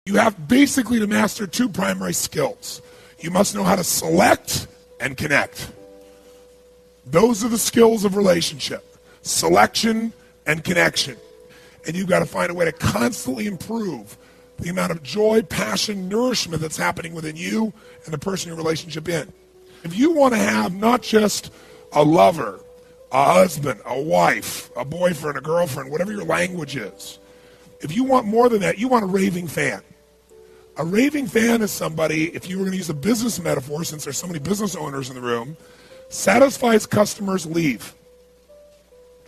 You have basically to master two primary skills. You must know how to select and connect. Those are the skills of relationship. Selection and connection. And you've got to find a way to constantly improve the amount of joy, passion, nourishment that's happening within you and the person you're in a relationship in. If you want to have not just a lover, a husband, a wife, a boyfriend, a girlfriend, whatever your language is, if you want more than that, you want a raving fan. A raving fan is somebody, if you were going to use a business metaphor, since there's so many business owners in the room, satisfies customers, leave.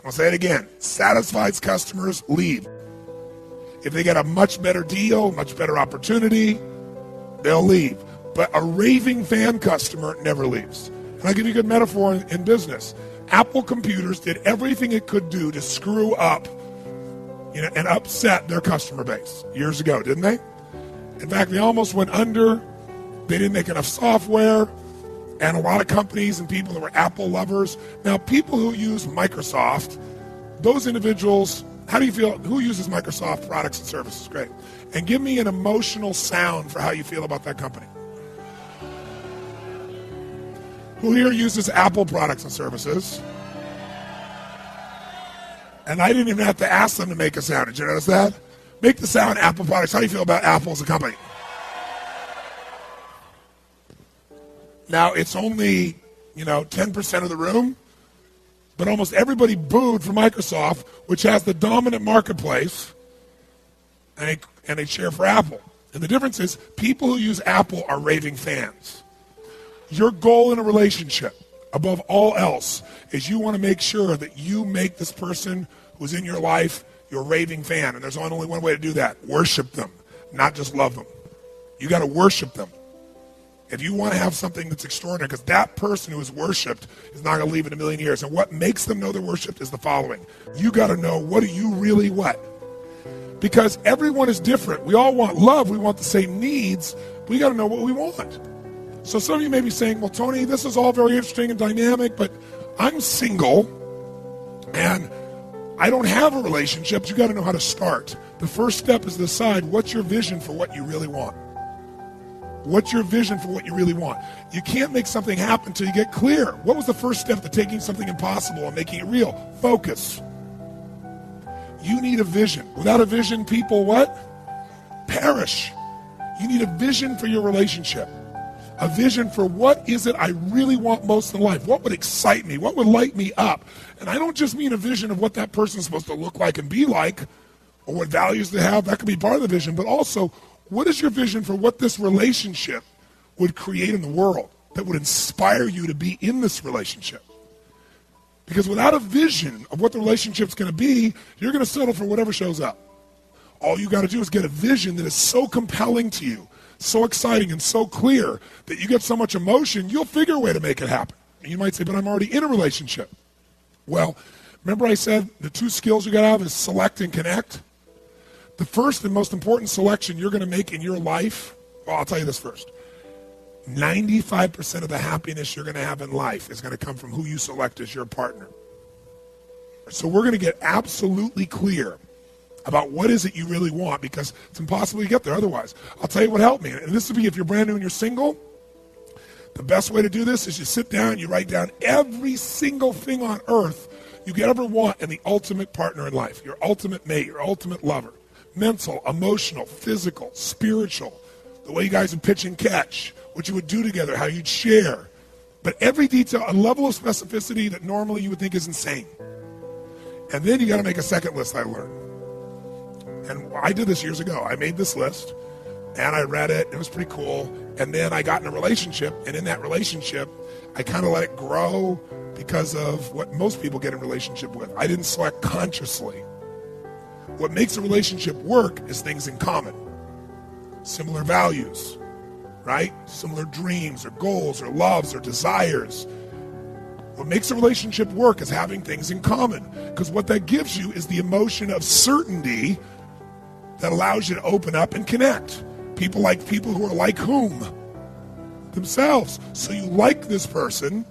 I'll say it again. Satisfies customers, leave. If they get a much better deal, much better opportunity, they'll leave. But a raving fan customer never leaves. And I'll give you a good metaphor in business. Apple Computers did everything it could do to screw up, and upset their customer base years ago, didn't they? In fact, they almost went under. They didn't make enough software. And a lot of companies and people that were Apple lovers. Now, people who use Microsoft, those individuals, how do you feel? Who uses Microsoft products and services? Great. And give me an emotional sound for how you feel about that company. Who here uses Apple products and services? And I didn't even have to ask them to make a sound. Did you notice that? Make the sound Apple products. How do you feel about Apple as a company? Now, it's only, 10% of the room, but almost everybody booed for Microsoft, which has the dominant marketplace, and they cheer for Apple. And the difference is people who use Apple are raving fans. Your goal in a relationship, above all else, is you want to make sure that you make this person who's in your life your raving fan. And there's only one way to do that. Worship them, not just love them. You got to worship them. If you want to have something that's extraordinary, because that person who is worshipped is not going to leave in a million years. And what makes them know they're worshipped is the following. You got to know, what do you really want? Because everyone is different. We all want love. We want the same needs. We got to know what we want. So some of you may be saying, well, Tony, this is all very interesting and dynamic, but I'm single and I don't have a relationship. You got to know how to start. The first step is to decide what's your vision for what you really want. What's your vision for what you really want? You can't make something happen until you get clear. What was the first step to taking something impossible and making it real? Focus. You need a vision. Without a vision, people what? Perish. You need a vision for your relationship. A vision for what is it I really want most in life? What would excite me? What would light me up? And I don't just mean a vision of what that person's supposed to look like and be like, or what values they have. That could be part of the vision, but also, what is your vision for what this relationship would create in the world that would inspire you to be in this relationship? Because without a vision of what the relationship's going to be, you're going to settle for whatever shows up. All you got to do is get a vision that is so compelling to you, so exciting and so clear that you get so much emotion, you'll figure a way to make it happen. And you might say, but I'm already in a relationship. Well, remember I said the two skills you got to have is select and connect? The first and most important selection you're going to make in your life, well, I'll tell you this first. 95% of the happiness you're going to have in life is going to come from who you select as your partner. So we're going to get absolutely clear about what is it you really want, because it's impossible to get there otherwise. I'll tell you what helped me. And this would be if you're brand new and you're single. The best way to do this is you sit down and you write down every single thing on earth you could ever want in the ultimate partner in life, your ultimate mate, your ultimate lover. Mental, emotional, physical, spiritual, the way you guys would pitch and catch, what you would do together, how you'd share. But every detail, a level of specificity that normally you would think is insane. And then you got to make a second list, I learned. And I did this years ago. I made this list, and I read it. It was pretty cool. And then I got in a relationship, and in that relationship, I kind of let it grow because of what most people get in a relationship with. I didn't select consciously. What makes a relationship work is things in common. Similar values, right? Similar dreams or goals or loves or desires. What makes a relationship work is having things in common. Because what that gives you is the emotion of certainty that allows you to open up and connect. People like people who are like whom? Themselves. So you like this person,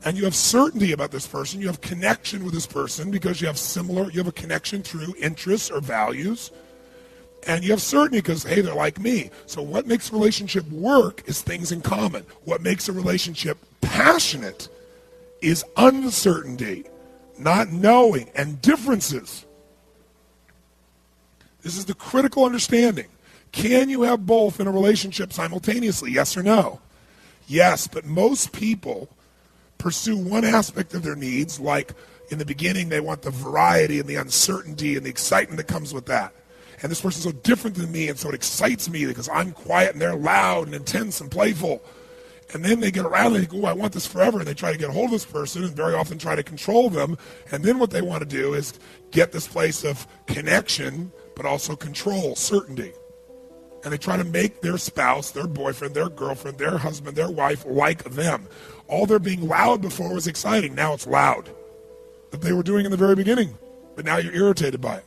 and you have certainty about this person. You have connection with this person because you have a connection through interests or values. And you have certainty because, hey, they're like me. So what makes a relationship work is things in common. What makes a relationship passionate is uncertainty, not knowing, and differences. This is the critical understanding. Can you have both in a relationship simultaneously? Yes or no? Yes, but most people pursue one aspect of their needs, like in the beginning they want the variety and the uncertainty and the excitement that comes with that. And this person's so different than me, and so it excites me because I'm quiet and they're loud and intense and playful. And then they get around and they go, I want this forever, and they try to get a hold of this person and very often try to control them. And then what they want to do is get this place of connection, but also control, certainty. And they try to make their spouse, their boyfriend, their girlfriend, their husband, their wife like them. All their being loud before was exciting. Now it's loud. That they were doing in the very beginning. But now you're irritated by it.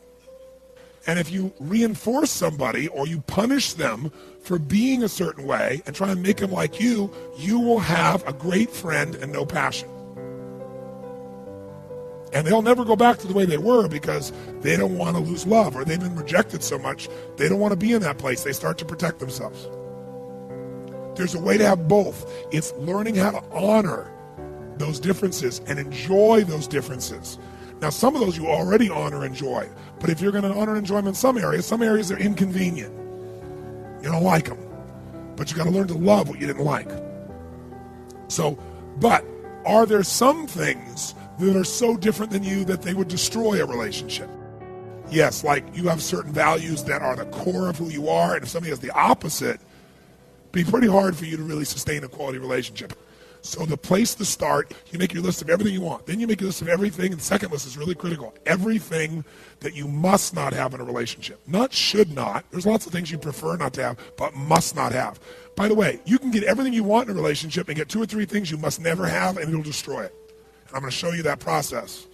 And if you reinforce somebody or you punish them for being a certain way and try and make them like you, you will have a great friend and no passion. And they'll never go back to the way they were because they don't want to lose love, or they've been rejected so much, they don't want to be in that place. They start to protect themselves. There's a way to have both. It's learning how to honor those differences and enjoy those differences. Now, some of those you already honor and enjoy, but if you're going to honor and enjoy them in some areas are inconvenient. You don't like them, but you got to learn to love what you didn't like. So, but are there some things that are so different than you that they would destroy a relationship? Yes, like you have certain values that are the core of who you are, and if somebody has the opposite, it'd be pretty hard for you to really sustain a quality relationship. So the place to start, you make your list of everything you want. Then you make a list of everything, and the second list is really critical. Everything that you must not have in a relationship. Not should not. There's lots of things you prefer not to have, but must not have. By the way, you can get everything you want in a relationship and get 2 or 3 things you must never have, and it'll destroy it. And I'm going to show you that process.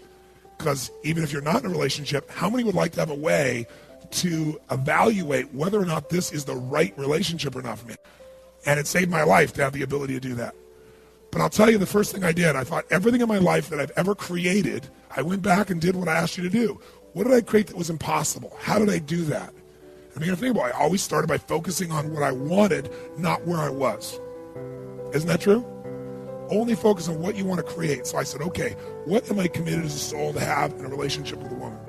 Because even if you're not in a relationship, how many would like to have a way to evaluate whether or not this is the right relationship or not for me? And it saved my life to have the ability to do that. But I'll tell you the first thing I did, I thought everything in my life that I've ever created, I went back and did what I asked you to do. What did I create that was impossible? How did I do that? I mean, think about it. I always started by focusing on what I wanted, not where I was. Isn't that true? Only focus on what you want to create. So I said, okay, what am I committed as a soul to have in a relationship with a woman?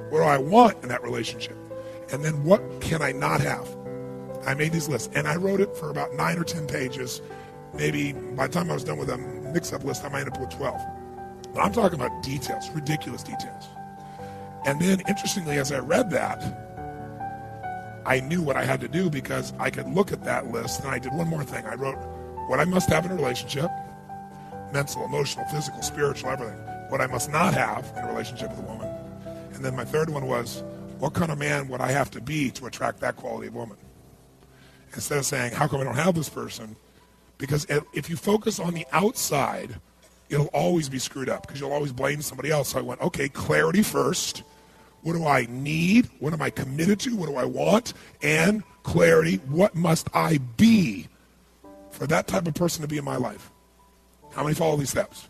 What do I want in that relationship? And then what can I not have? I made these lists, and I wrote it for about 9 or 10 pages. Maybe by the time I was done with a mix-up list, I might end up with 12. But I'm talking about details, ridiculous details. And then, interestingly, as I read that, I knew what I had to do because I could look at that list, and I did one more thing. I wrote what I must have in a relationship, mental, emotional, physical, spiritual, everything. What I must not have in a relationship with a woman. And then my third one was, what kind of man would I have to be to attract that quality of woman? Instead of saying, how come I don't have this person? Because if you focus on the outside, it'll always be screwed up because you'll always blame somebody else. So I went, okay, clarity first. What do I need? What am I committed to? What do I want? And clarity, what must I be for that type of person to be in my life? How many follow these steps?